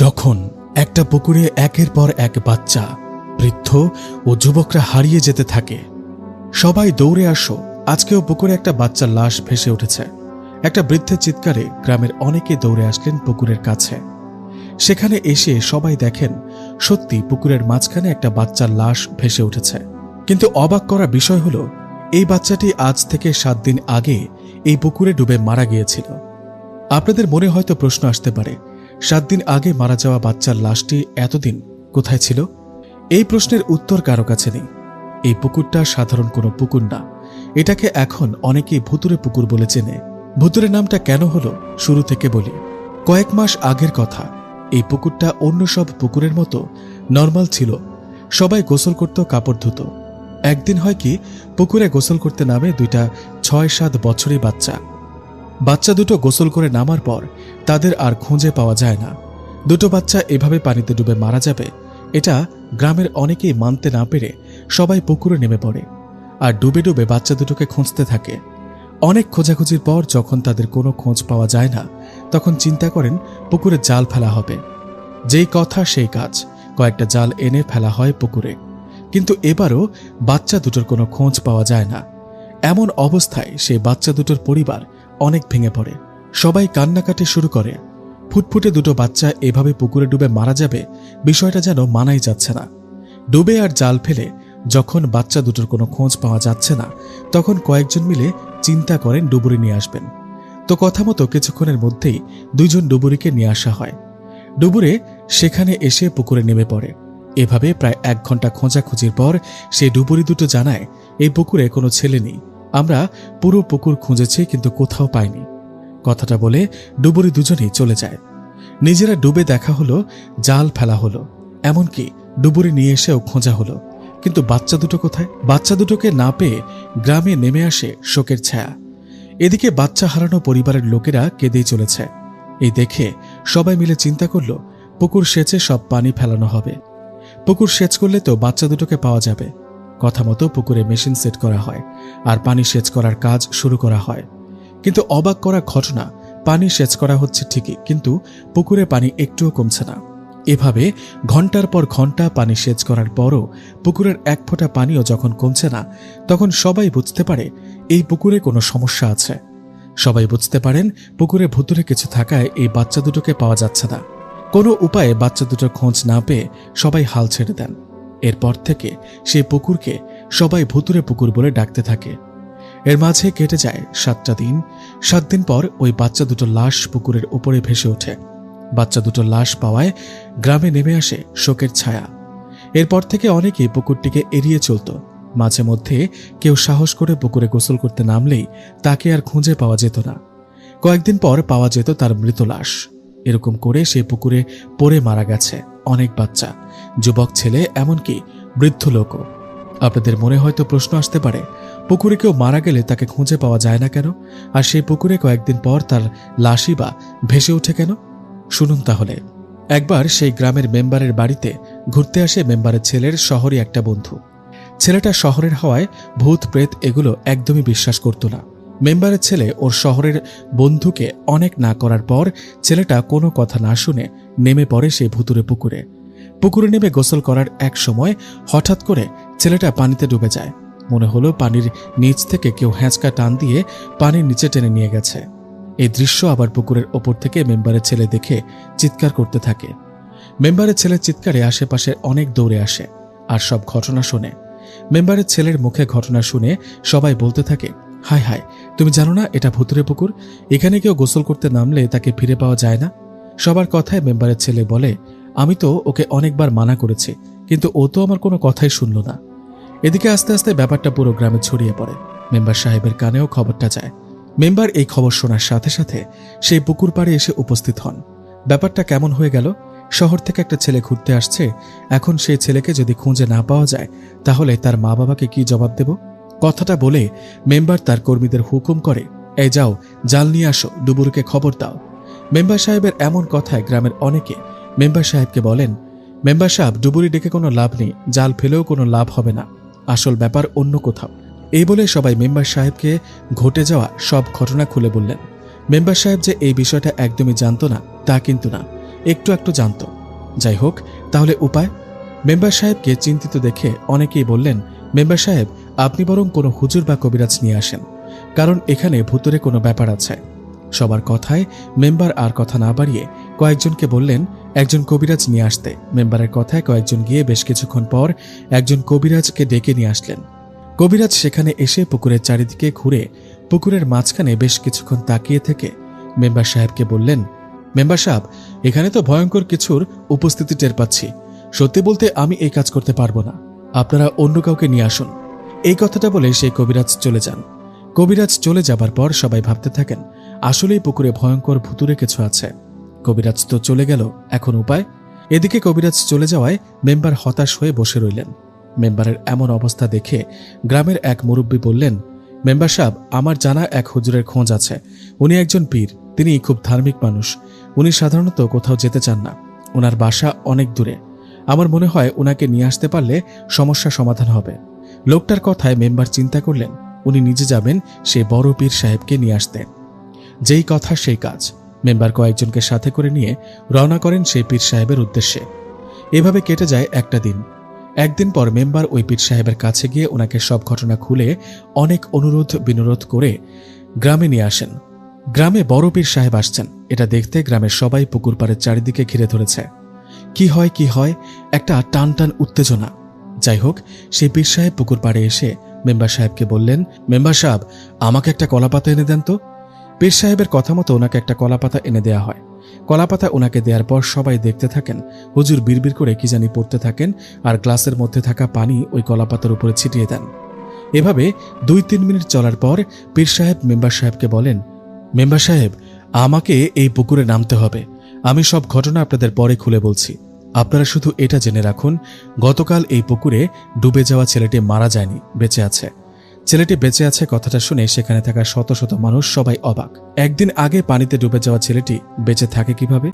যখন একটা পুকুরে একের পর এক বাচ্চা, বৃদ্ধ ও যুবকরা হারিয়ে যেতে থাকে, সবাই দৌড়ে আসো, আজকেও পুকুরে একটা বাচ্চার লাশ ভেসে উঠেছে। একটা বৃদ্ধের চিৎকারে গ্রামের অনেকে দৌড়ে আসলেন পুকুরের কাছে। সেখানে এসে সবাই দেখেন সত্যি পুকুরের মাঝখানে একটা বাচ্চার লাশ ভেসে উঠেছে। কিন্তু অবাক করা বিষয় হলো, এই বাচ্চাটি আজ থেকে 7 দিন আগে এই পুকুরে ডুবে মারা গিয়েছিল। আপনাদের মনে হয়তো প্রশ্ন আসতে পারে, 7 দিন আগে মারা যাওয়া বাচ্চার লাশটি এতদিন কোথায় ছিল? এই প্রশ্নের উত্তর কারো কাছে নেই। এই পুকুরটা সাধারণ কোনো পুকুর না, এটাকে এখন অনেকেই ভুতুরে পুকুর বলে চেনে। ভুতুরে নামটা কেন হলো শুরু থেকে বলি। কয়েক মাস আগের কথা। এই পুকুরটা অন্য সব পুকুরের মতো নর্মাল ছিল। সবাই গোসল করত, কাপড় ধুত। একদিন হয় কি, পুকুরে গোসল করতে নামে 2টা 6-7 বছরের বাচ্চা দুটো গোসল করে নামার পর তাদের আর খুঁজে পাওয়া যায় না। দুটো বাচ্চা এভাবে পানিতে ডুবে মারা যাবে, এটা গ্রামের অনেকেই মানতে না পেরে সবাই পুকুরে নেমে পড়ে আর ডুবে ডুবে বাচ্চা দুটোকে খুঁজতে থাকে। অনেক খোঁজাখুঁজির পর যখন তাদের কোনো খোঁজ পাওয়া যায় না, তখন চিন্তা করেন পুকুরে জাল ফেলা হবে। যেই কথা সেই কাজ, কয়েকটা জাল এনে ফেলা হয় পুকুরে। কিন্তু এবারও বাচ্চা দুটোর কোনো খোঁজ পাওয়া যায় না। এমন অবস্থায় সেই বাচ্চা দুটোর পরিবার অনেক ভেঙে পড়ে। সবাই কান্নাকাটি শুরু করে। ফুটফুটে দুটো বাচ্চা এভাবে পুকুরে ডুবে মারা যাবে, বিষয়টা যেন মানাই যাচ্ছে না। ডুবে আর জাল ফেলে যখন বাচ্চা দুটোর কোনো খোঁজ পাওয়া যাচ্ছে না, তখন কয়েকজন মিলে চিন্তা করেন ডুবুরি নিয়ে আসবেন। তো কথা মতো কিছুক্ষণের মধ্যেই 2জন ডুবুরিকে নিয়ে আসা হয়। ডুবুরে সেখানে এসে পুকুরে নেমে পড়ে। এভাবে প্রায় 1 ঘন্টা খোঁজাখুঁজির পর সেই ডুবুরি দুটো জানায়, এই পুকুরে কোনো ছেলে নেই, আমরা পুরো পুকুর খুঁজেছি কিন্তু কোথাও পাইনি। কথাটা বলে ডুবুরি দুজনেই চলে যায়। নিজেরা ডুবে দেখা হলো, জাল ফেলা হলো, এমনকি ডুবুরি নিয়ে এসেও খোঁজা হলো, কিন্তু বাচ্চা দুটো কোথায়? বাচ্চা দুটোকে না পেয়ে গ্রামে নেমে আসে শোকের ছায়া। এদিকে বাচ্চা হারানো পরিবারের লোকেরা কেঁদেই চলেছে। এই দেখে সবাই মিলে চিন্তা করলো, পুকুর সেচে সব পানি ফেলানো হবে। পুকুর সেচ করলে তো বাচ্চা দুটোকে পাওয়া যাবে। কথা মতো পুকুরে মেশিন সেট করা হয় আর পানি সেচ করার কাজ শুরু করা হয়। কিন্তু অবাক করা ঘটনা, পানি সেচ করা হচ্ছে ঠিকই, কিন্তু পুকুরে পানি একটুও কমছে না। এভাবে ঘন্টার পর ঘন্টা পানি সেচ করার পরও পুকুরের 1 ফোঁটা পানিও যখন কমছে না, তখন সবাই বুঝতে পারে এই পুকুরে কোনো সমস্যা আছে। সবাই বুঝতে পারেন পুকুরে ভুতুরে কিছু থাকায় এই বাচ্চা দুটোকে পাওয়া যাচ্ছে না। কোনো উপায়ে বাচ্চা দুটোর খোঁজ না পেয়ে সবাই হাল ছেড়ে দেন। এরপর থেকে সেই পুকুরকে সবাই ভুতুরে পুকুর বলে ডাকতে থাকে। এর মাঝে কেটে যায় 7টা দিন। 7 দিন পর ওই বাচ্চা দুটো লাশ পুকুরের উপরে ভেসে ওঠে। বাচ্চা দুটো লাশ পাওয়ায় গ্রামে নেমে আসে শোকের ছায়া। এরপর থেকে অনেকেই পুকুরটিকে এড়িয়ে চলত। মাঝে মধ্যে কেউ সাহস করে পুকুরে গোসল করতে নামলেই তাকে আর খুঁজে পাওয়া যেত না। কয়েকদিন পর পাওয়া যেত তার মৃত লাশ। এরকম করে সেই পুকুরে পড়ে মারা গেছে অনেক বাচ্চা, যুবক ছেলে, এমনকি বৃদ্ধ লোকও। আপনাদের মনে হয়তো প্রশ্ন আসতে পারে, পুকুরে কেউ মারা গেলে তাকে খুঁজে পাওয়া যায় না কেন, আর সেই পুকুরে কয়েকদিন পর তার লাশই বা ভেসে ওঠে কেন? শুনুন তাহলে। একবার সেই গ্রামের মেম্বারের বাড়িতে ঘুরতে আসে মেম্বারের ছেলের শহরে একটা বন্ধু। ছেলেটা শহরের হওয়ায় ভূত প্রেত এগুলো একদমই বিশ্বাস করত না। মেম্বারের ছেলে ওর শহরের বন্ধুকে অনেক না করার পর ছেলেটা কোনো কথা না শুনে নেমে পড়ে সেই ভুতুরে পুকুরে। পুকুরে নেমে গোসল করার এক সময় হঠাৎ করে ছেলেটা পানিতে ডুবে যায়। মনে হলো পানির নিচ থেকে কেউ হ্যাঁচকা টান দিয়ে পানির নিচে টেনে নিয়ে গেছে। এই দৃশ্য আবার পুকুরের ওপর থেকে মেম্বারের ছেলে দেখে চিৎকার করতে থাকে। মেম্বারের ছেলের চিৎকারে আশেপাশে অনেক দৌড়ে আসে আর সব ঘটনা শোনে। মেম্বারের ছেলের মুখে ঘটনা শুনে সবাই বলতে থাকে, হায় হায়, তুমি জানো না এটা ভুতুরে পুকুর? এখানে কেউ গোসল করতে নামলে তাকে ফিরে পাওয়া যায় না। সবার কথায় মেম্বারের ছেলে বলে, আমি তো ওকে অনেকবার মানা করেছি, কিন্তু ও তো আমার কোনো কথাই শুনল না। এদিকে আস্তে আস্তে ব্যাপারটা পুরো গ্রামে ছড়িয়ে পড়ে। মেম্বার সাহেবের কানেও খবরটা যায়। মেম্বার এই খবর শোনার সাথে সাথে সেই পুকুর পাড়ে এসে উপস্থিত হন। ব্যাপারটা কেমন হয়ে গেল? শহর থেকে একটা ছেলে ঘুরতে আসছে, এখন সেই ছেলেকে যদি খুঁজে না পাওয়া যায় তাহলে তার মা বাবাকে কি জবাব দেব? কথাটা বলে মেম্বার তার কর্মীদের হুকুম করে, এই যাও, জাল নিয়ে আসো, ডুবুরিকে খবর দাও। মেম্বার সাহেবের এমন কথায় গ্রামের অনেকে মেম্বার সাহেবকে বলেন, মেম্বার সাহেব, ডুবুরি ডেকে কোনো লাভ নেই, জাল ফেলেও কোনো লাভ হবে না, আসল ব্যাপার অন্য কোথাও। এই বলে সবাই মেম্বার সাহেবকে ঘটে যাওয়া সব ঘটনা খুলে বললেন। মেম্বার সাহেব যে এই বিষয়টা একদমই জানত না তা কিন্তু না। একটু একটু জানত। যাই হোক, তাহলে উপায়? মেম্বার সাহেবকে চিন্তিত দেখে অনেকেই বললেন, মেম্বার সাহেব, আপনি বরং কোনো হুজুর বা কবিরাজ নিয়ে আসেন, কারণ এখানে ভুতুরে কোনো ব্যাপার আছে। সবার কথায় মেম্বার আর কথা না বাড়িয়ে কয়েকজনকে বললেন একজন কবিরাজ নিয়ে আসতে। মেম্বারের কথায় কয়েকজন গিয়ে বেশ কিছুক্ষণ পর একজন কবিরাজকে ডেকে নিয়ে আসলেন। কবিরাজ সেখানে এসে পুকুরের চারিদিকে ঘুরে পুকুরের মাঝখানে বেশ কিছুক্ষণ তাকিয়ে থেকে মেম্বার সাহেবকে বললেন, মেম্বার সাহেব, এখানে তো ভয়ঙ্কর কিছুর উপস্থিতি টের পাচ্ছি। সত্যি বলতে আমি এই কাজ করতে পারবো না, আপনারা অন্য কাউকে নিয়ে আসুন। এই কথাটা বলে সেই কবিরাজ চলে যান। কবিরাজ চলে যাবার পর সবাই ভাবতে থাকেন, আসলেই পুকুরে ভয়ঙ্কর ভুতুরে কিছু আছে। কবিরাজ তো চলে গেল, এখন উপায়? এদিকে কবিরাজ চলে যাওয়ায় মেম্বার হতাশ হয়ে বসে রইলেন। মেম্বারের এমন অবস্থা দেখে গ্রামের এক মুরব্বী বললেন, মেম্বার সাহেব, আমার জানা এক হুজুরের খোঁজ আছে। উনি একজন পীর, তিনি খুব ধার্মিক মানুষ। উনি সাধারণত কোথাও যেতে চান না, ওনার বাসা অনেক দূরে। আমার মনে হয় ওনাকে নিয়ে আসতে পারলে সমস্যা সমাধান হবে। লোকটার কথায় মেম্বার চিন্তা করলেন উনি নিজে যাবেন সেই বড় পীর সাহেবকে নিয়ে আসতে। যেই কথা সেই কাজ। মেম্বার কয়েকজনকে সাথে করে নিয়ে রওনা করেন সেই পীর সাহেবের উদ্দেশ্যে। এভাবে কেটে যায় একটা দিন। একদিন পর মেম্বার ওই পীর সাহেবের কাছে গিয়ে ওনাকে সব ঘটনা খুলে অনেক অনুরোধ বিনোরোধ করে গ্রামে নিয়ে আসেন। গ্রামে বড় পীর সাহেব আসছেন, এটা দেখতে গ্রামের সবাই পুকুর পাড়ের চারিদিকে ঘিরে ধরেছে। কি হয়, একটা টান টান উত্তেজনা। যাই হোক, সেই পীর সাহেব পুকুর পাড়ে এসে মেম্বার সাহেবকে বললেন, মেম্বার সাহেব, আমাকে একটা কলাপাতা এনে দেন তো। পীর সাহেবের কথা মতো ওনাকে একটা কলাপাতা এনে দেয়া হয়। কলাপাতা ওনাকে দেওয়ার পর সবাই দেখতে থাকেন হুজুর বিড়বিড় করে কি জানি পড়তে থাকেন, আর গ্লাসের মধ্যে থাকা পানি ওই কলাপাতার উপরে ছিটিয়ে দেন। এভাবে 2-3 মিনিট চলার পর পীর সাহেব মেম্বার সাহেবকে বলেন, মেম্বার সাহেব, আমাকে এই পুকুরে নামতে হবে। আমি সব ঘটনা আপনাদের পরে খুলে বলছি। আপনারা শুধু এটা জেনে রাখুন, গতকাল এই পুকুরে ডুবে যাওয়া ছেলেটি মারা যায়নি, বেঁচে আছে। ছেলেটি বেঁচে আছে কথাটা শুনে সেখানে থাকা শত শত মানুষ সবাই অবাক। একদিন আগে পানিতে ডুবে যাওয়া ছেলেটি বেঁচে থাকে কিভাবে?